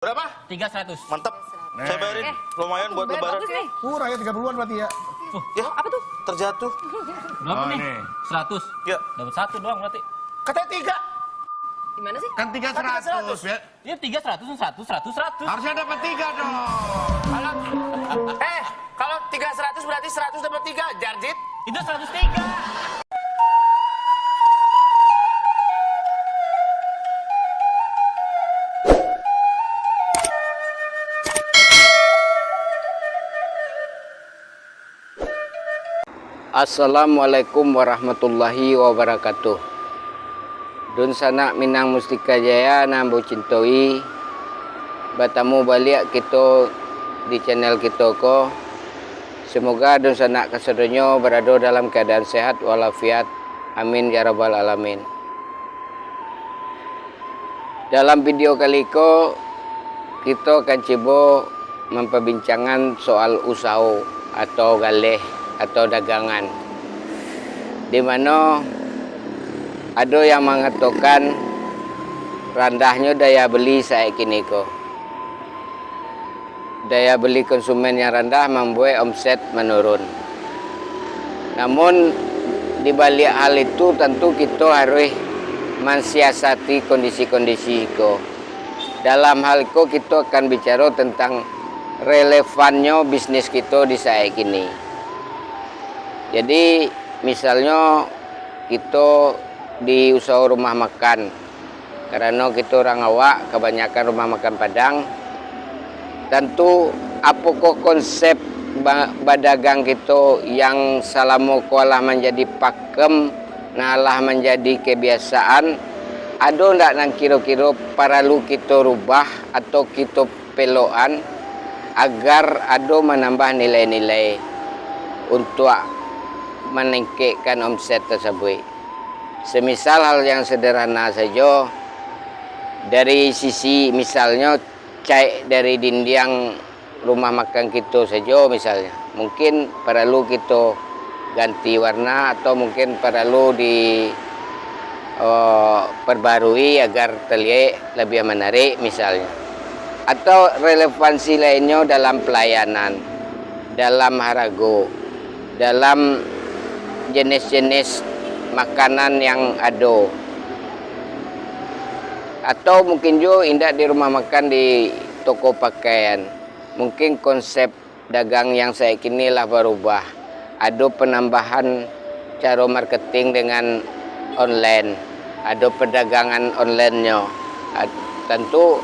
Berapa? 300. Mantap. Saya bayarin. Lumayan buat lebaran. Murah ya 30-an berarti ya. Ya, Apa tuh? terjatuh. Berapa nih? nih. 100. Ya. Dapat 1 doang berarti. Katanya 3. Gimana sih? Kan 300 ya. Iya 300, 100, 100. Harusnya dapat 3 dong. Kalau 300 berarti 100 dapat 3. Jarjit. Itu 103. Assalamualaikum warahmatullahi wabarakatuh. Dun sanak minang Mustika Jaya nambu cintoi. Bertemu balik kita di channel kita ko. Semoga dun sanak kesedonyo berada dalam keadaan sehat walafiat. Amin ya rabbal alamin. Dalam video kali ko kita akan coba memperbincangan soal usaha atau galeh atau dagangan, di mana ada yang mengatakan rendahnya daya beli saiki niko. Daya beli konsumen yang rendah membuat omset menurun. Namun di balik hal itu tentu kita harus mensiasati kondisi-kondisi itu. Dalam hal itu kita akan bicara tentang relevannya bisnis kita di saiki ini. Jadi misalnya kita di usaha rumah makan, karena kita orang awak kebanyakan rumah makan Padang, tentu apakah konsep badagang kita yang selama kualah menjadi pakem, nalah menjadi kebiasaan, ada ndak nang kira-kira perlu kita rubah atau kita peloan agar ada menambah nilai-nilai untuk meningkatkan omset tersebut. Semisal hal yang sederhana saja, dari sisi misalnya cat dari dinding rumah makan kita saja misalnya, mungkin perlu kita ganti warna atau mungkin perlu perbarui agar terlihat lebih menarik misalnya. Atau relevansi lainnya dalam pelayanan, dalam harago, dalam jenis-jenis makanan yang ada, atau mungkin juga indah di rumah makan di toko pakaian. Mungkin konsep dagang yang saya kini lah berubah, ada penambahan cara marketing dengan online, ada perdagangan online-nya. Tentu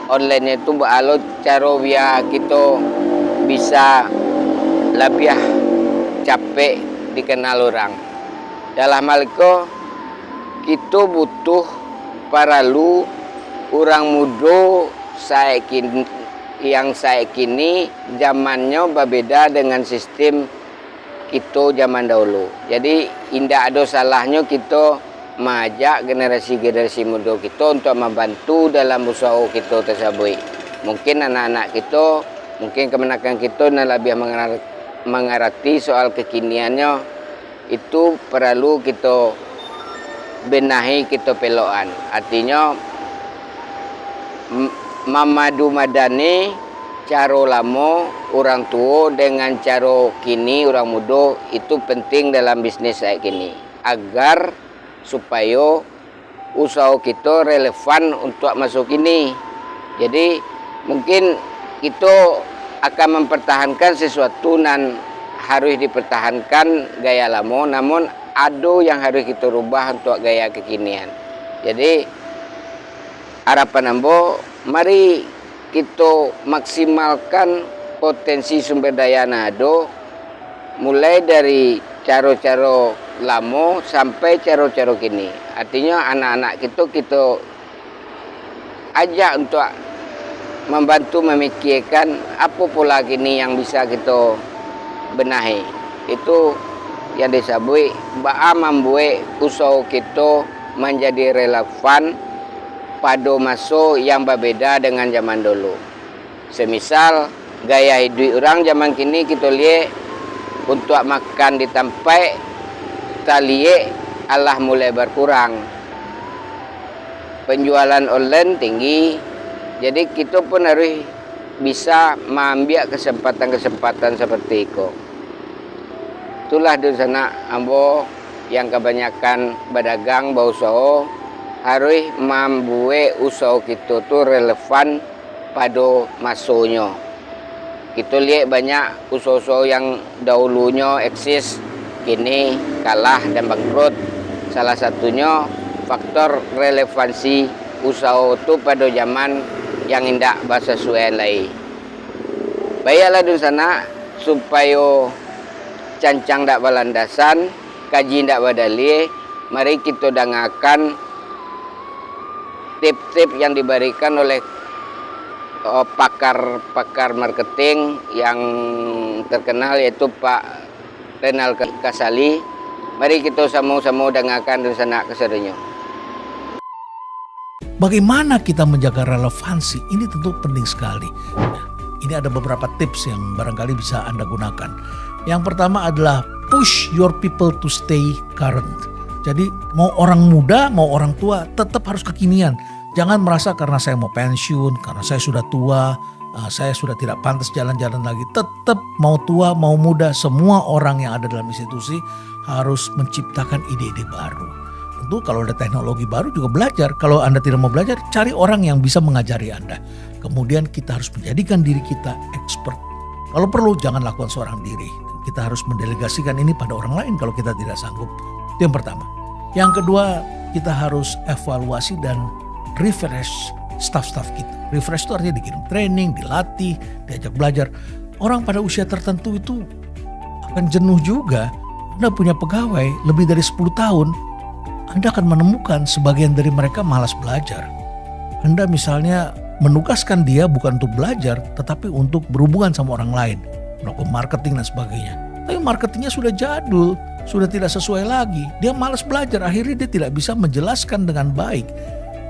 online itu beralur cara biar kita bisa lebih capek dikenal orang. Dalam hal itu kita butuh perlu orang muda yang saya kini zamannya berbeda dengan sistem kita zaman dahulu. Jadi indah ada salahnya kita mengajak generasi-generasi muda kita untuk membantu dalam usaha kita tersebut. Mungkin anak-anak kita, mungkin kemenakan kita lebih mengerti soal kekiniannya, itu perlu kita benahi, kita peloan. Artinya memadu madani cara lama orang tua dengan cara kini orang muda itu penting dalam bisnis saya kini, agar supaya usaha kita relevan untuk masuk ini. Jadi mungkin kita akan mempertahankan sesuatu dan harus dipertahankan gaya lama, namun ada yang harus kita rubah untuk gaya kekinian. Jadi harapan ambo, mari kita maksimalkan potensi sumber daya nado, mulai dari cara-cara lama sampai cara-cara kini. Artinya anak-anak kita ajak untuk membantu memikirkan apa pula kini yang bisa kita benahi. Itu yang disebut membuat usaha kita menjadi relevan pada masa yang berbeda dengan zaman dulu. Semisal gaya hidup orang zaman kini kita lihat untuk makan di tempat taliye Allah mulai berkurang. Penjualan online tinggi, Jadi kita pun harus bisa mengambil kesempatan-kesempatan seperti itu. Itulah di sana ambo yang kebanyakan berdagang berusaha harus membuat usaha kita tu relevan pada masanya. Kita lihat banyak usaha-usaha yang dahulunya eksis kini kalah dan bangkrut. Salah satunya faktor relevansi usaha itu pada zaman yang tidak bersesuaian lagi. Baiklah di sana supaya cancang tak berlandasan, kaji tak berdalih, mari kita dengarkan tip-tip yang diberikan oleh pakar marketing yang terkenal yaitu Pak Renal Kasali. Mari kita sama-sama dengarkan di sana keseruannya. Bagaimana kita menjaga relevansi? Ini tentu penting sekali. Ini ada beberapa tips yang barangkali bisa Anda gunakan. Yang pertama adalah push your people to stay current. Jadi mau orang muda, mau orang tua, tetap harus kekinian. Jangan merasa karena saya mau pensiun, karena saya sudah tua, saya sudah tidak pantas jalan-jalan lagi. Tetap mau tua, mau muda, semua orang yang ada dalam institusi harus menciptakan ide-ide baru. Tentu kalau ada teknologi baru juga belajar. Kalau Anda tidak mau belajar, cari orang yang bisa mengajari Anda. Kemudian kita harus menjadikan diri kita expert. Kalau perlu jangan lakukan seorang diri. Kita harus mendelegasikan ini pada orang lain kalau kita tidak sanggup. Itu yang pertama. Yang kedua, kita harus evaluasi dan refresh staff-staff kita. Refresh itu artinya dikirim training, dilatih, diajak belajar. Orang pada usia tertentu itu akan jenuh juga. Anda punya pegawai lebih dari 10 tahun, Anda akan menemukan sebagian dari mereka malas belajar. Anda misalnya menugaskan dia bukan untuk belajar, tetapi untuk berhubungan sama orang lain, melakukan marketing dan sebagainya. Tapi marketingnya sudah jadul, sudah tidak sesuai lagi. Dia malas belajar, akhirnya dia tidak bisa menjelaskan dengan baik.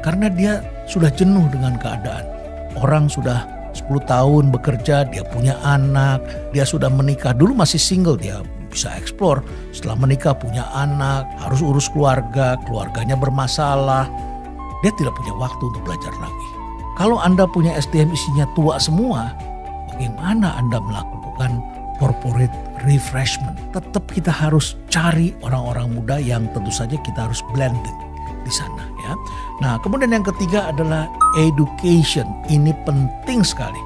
Karena dia sudah jenuh dengan keadaan. Orang sudah 10 tahun bekerja, dia punya anak, dia sudah menikah. Dulu masih single, dia bisa eksplor. Setelah menikah punya anak, harus urus keluarga, keluarganya bermasalah. Dia tidak punya waktu untuk belajar lagi. Kalau Anda punya SDM isinya tua semua, bagaimana Anda melakukan corporate refreshment? Tetap kita harus cari orang-orang muda yang tentu saja kita harus blending di sana ya. Nah, kemudian yang ketiga adalah education. Ini penting sekali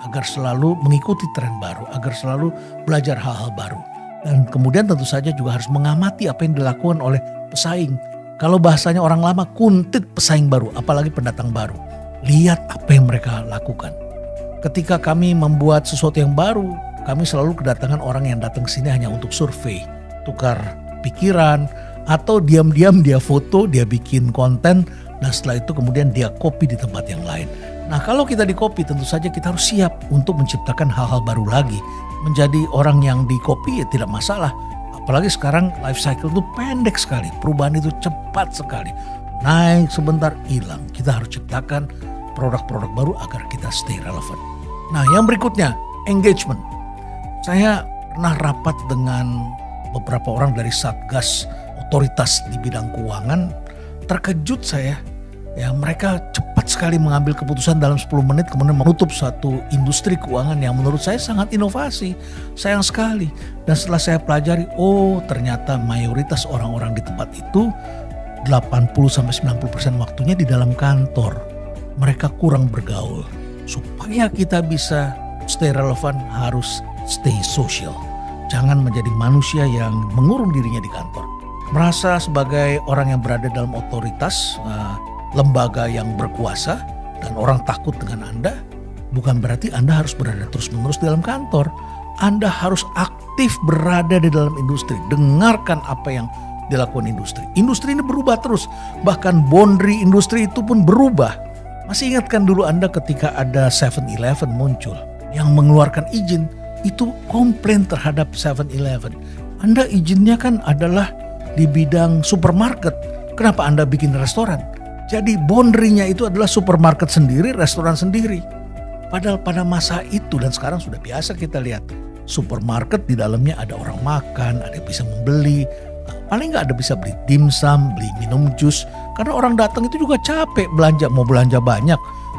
agar selalu mengikuti tren baru, agar selalu belajar hal-hal baru. Dan kemudian tentu saja juga harus mengamati apa yang dilakukan oleh pesaing. Kalau bahasanya orang lama, kuntit pesaing baru, apalagi pendatang baru. Lihat apa yang mereka lakukan. Ketika kami membuat sesuatu yang baru, kami selalu kedatangan orang yang datang ke sini hanya untuk survei, tukar pikiran, atau diam-diam dia foto, dia bikin konten, dan setelah itu kemudian dia copy di tempat yang lain. Nah, kalau kita di copy tentu saja kita harus siap untuk menciptakan hal-hal baru lagi. Menjadi orang yang di copy ya tidak masalah. Apalagi sekarang life cycle itu pendek sekali, perubahan itu cepat sekali. Naik sebentar, hilang. Kita harus ciptakan produk-produk baru agar kita stay relevant. Nah, yang berikutnya, engagement. Saya pernah rapat dengan beberapa orang dari Satgas otoritas di bidang keuangan. Terkejut saya, ya mereka cepat sekali mengambil keputusan dalam 10 menit kemudian menutup suatu industri keuangan yang menurut saya sangat inovasi. Sayang sekali. Dan setelah saya pelajari, oh ternyata mayoritas orang-orang di tempat itu 80-90% waktunya di dalam kantor. Mereka kurang bergaul. Supaya kita bisa stay relevan harus stay social. Jangan menjadi manusia yang mengurung dirinya di kantor. Merasa sebagai orang yang berada dalam otoritas, lembaga yang berkuasa, dan orang takut dengan Anda, bukan berarti Anda harus berada terus-menerus di dalam kantor. Anda harus aktif berada di dalam industri. Dengarkan apa yang dilakukan industri. Industri ini berubah terus. Bahkan boundary industri itu pun berubah. Masih ingatkan dulu Anda ketika ada 7-Eleven muncul yang mengeluarkan izin, itu komplain terhadap 7-Eleven. Anda izinnya kan adalah di bidang supermarket. Kenapa Anda bikin restoran? Jadi boundary-nya itu adalah supermarket sendiri, restoran sendiri. Padahal pada masa itu dan sekarang sudah biasa kita lihat. Supermarket di dalamnya ada orang makan, ada yang bisa membeli. Paling nggak ada bisa beli dimsum, beli minum jus. Karena orang datang itu juga capek belanja, mau belanja banyak.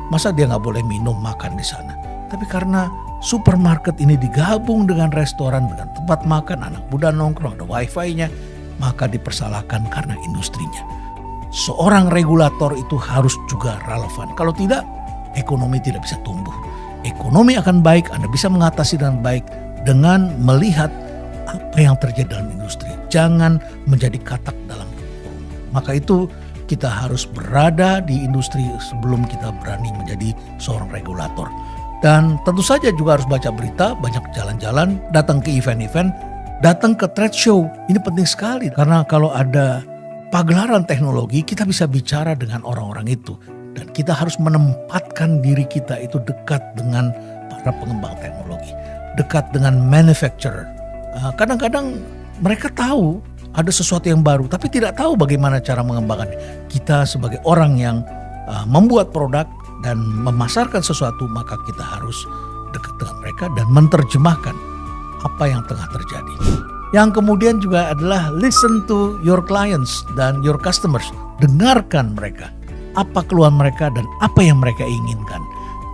Masa dia nggak boleh minum makan di sana? Tapi karena supermarket ini digabung dengan restoran, dengan tempat makan, anak muda nongkrong, ada wifi-nya, maka dipersalahkan karena industrinya. Seorang regulator itu harus juga relevan. Kalau tidak, ekonomi tidak bisa tumbuh. Ekonomi akan baik, Anda bisa mengatasi dengan baik dengan melihat apa yang terjadi dalam industri. Jangan menjadi katak dalam kurung. Maka itu kita harus berada di industri sebelum kita berani menjadi seorang regulator. Dan tentu saja juga harus baca berita, banyak jalan-jalan, datang ke event-event, datang ke trade show. Ini penting sekali karena kalau ada pagelaran teknologi, kita bisa bicara dengan orang-orang itu. Dan kita harus menempatkan diri kita itu dekat dengan para pengembang teknologi, dekat dengan manufacturer. Kadang-kadang mereka tahu ada sesuatu yang baru, tapi tidak tahu bagaimana cara mengembangkannya. Kita sebagai orang yang membuat produk dan memasarkan sesuatu, maka kita harus dekat dengan mereka dan menerjemahkan apa yang tengah terjadi. Yang kemudian juga adalah listen to your clients dan your customers. Dengarkan mereka, apa keluhan mereka dan apa yang mereka inginkan.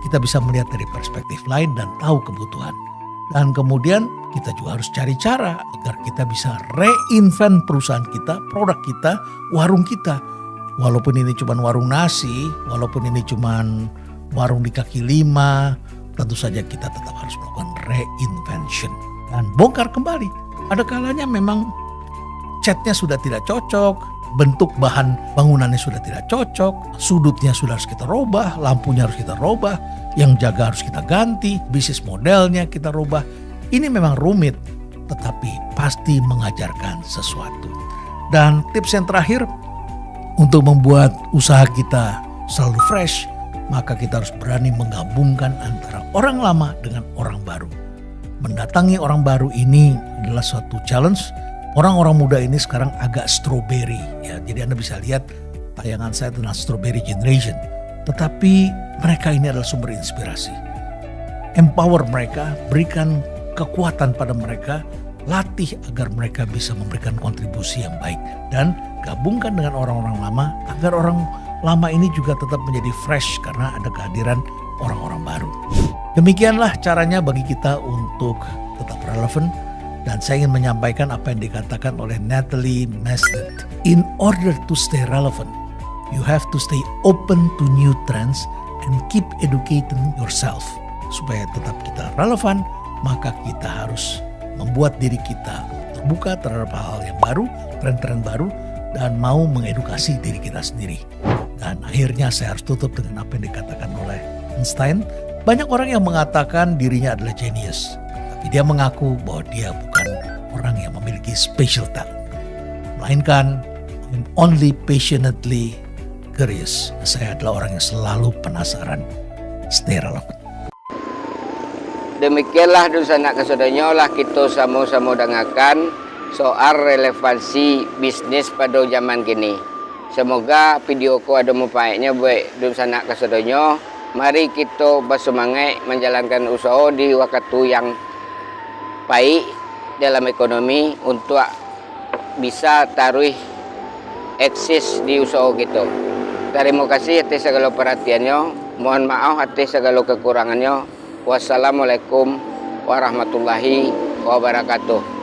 Kita bisa melihat dari perspektif lain dan tahu kebutuhan. Dan kemudian kita juga harus cari cara agar kita bisa reinvent perusahaan kita, produk kita, warung kita. Walaupun ini cuma warung nasi, walaupun ini cuma warung di kaki lima, tentu saja kita tetap harus melakukan reinvention dan bongkar kembali. Ada kalanya memang catnya sudah tidak cocok, bentuk bahan bangunannya sudah tidak cocok, sudutnya sudah harus kita robah, lampunya harus kita robah, yang jaga harus kita ganti, bisnis modelnya kita robah. Ini memang rumit, tetapi pasti mengajarkan sesuatu. Dan tips yang terakhir, untuk membuat usaha kita selalu fresh, maka kita harus berani menggabungkan antara orang lama dengan orang baru. Mendatangi orang baru ini adalah suatu challenge. Orang-orang muda ini sekarang agak strawberry, ya. Jadi Anda bisa lihat tayangan saya tentang strawberry generation. Tetapi mereka ini adalah sumber inspirasi. Empower mereka, berikan kekuatan pada mereka, latih agar mereka bisa memberikan kontribusi yang baik. Dan gabungkan dengan orang-orang lama agar orang lama ini juga tetap menjadi fresh karena ada kehadiran orang-orang baru. Demikianlah caranya bagi kita untuk tetap relevan. Dan saya ingin menyampaikan apa yang dikatakan oleh Natalie Maslet. In order to stay relevant, you have to stay open to new trends and keep educating yourself. Supaya tetap kita relevan, maka kita harus membuat diri kita terbuka terhadap hal-hal yang baru, tren-tren baru, dan mau mengedukasi diri kita sendiri. Dan akhirnya saya harus tutup dengan apa yang dikatakan oleh Einstein. Banyak orang yang mengatakan dirinya adalah genius. Dia mengaku bahwa dia bukan orang yang memiliki special talent. Melainkan, I'm only passionately curious. Saya adalah orang yang selalu penasaran. Stay relevant. Demikianlah dosa anak kesaudara lah kita sama-sama dengarkan soal relevansi bisnis pada zaman kini. Semoga video ku ada manfaatnya buat dosa anak kesaudara. Mari kita bersemangat menjalankan usaha di waktu yang baik dalam ekonomi untuk bisa taruh eksis di usaha kita. Terima kasih atas segala perhatiannya. Mohon maaf atas segala kekurangannya. Wassalamualaikum warahmatullahi wabarakatuh.